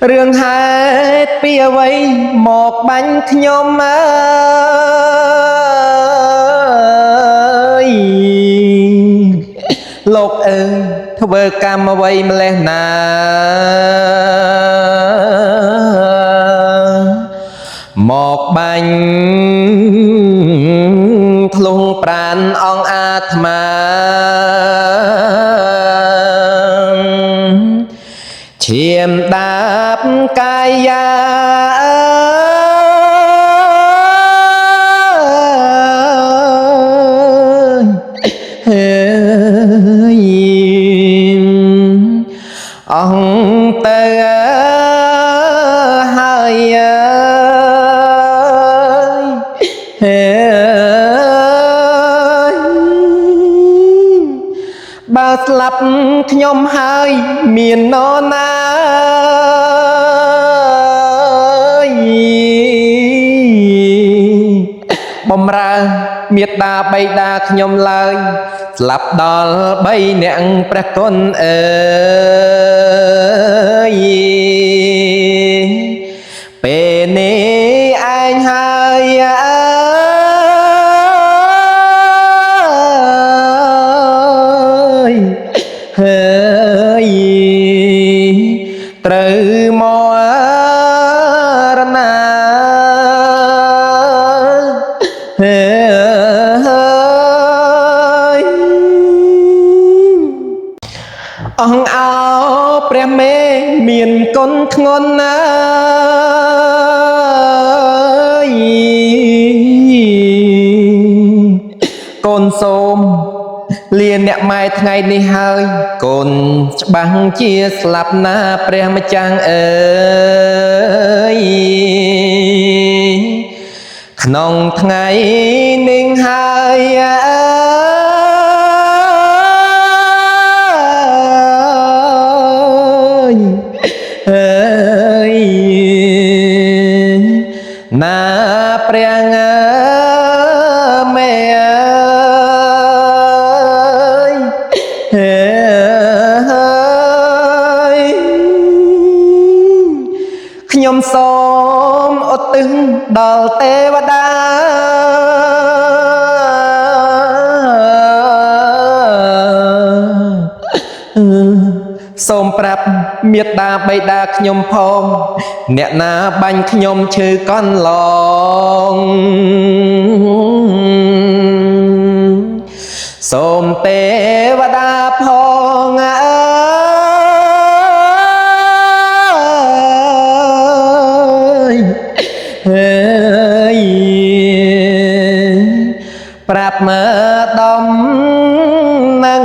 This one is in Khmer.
រឿងហេតុពីអ្វីមកបាញ់ខ្ញុំអើយលោកអើយធ្វើកម្មអ្វីម្លេះណាមកបាញ់ធ្លុងប្រានអង្គអាត្មាឈាមដាបកាយាអង្គទៅហើយបើស្លាប់ខ្ញុំហើយមាននរណាបំរើមេត្តាបិតាខ្ញុំឡើយស្លាប់ដល់3នាក់ព្រះគុណអើយពេលនេះឯងហើយហើយត្រូវមរណាអង្គអោព្រះមេមានគុណធ្ងន់ណាកូនសូមលាអ្នកម៉ែថ្ងៃនេះហើយកូនច្បាស់ជាស្លាប់ណាព្រះម្ចាស់អើយក្នុងថ្ងៃនេះហើយណាព្រះមេខ្ញុំសូមឧទ្ទិសដល់ទេវតាសូមប្រាប់មេត្តាបិតាខ្ញុំផងអ្នកណាបាញ់ខ្ញុំឈឺកន្លងសូមទេវតាផងប្រាប់មកដំនឹង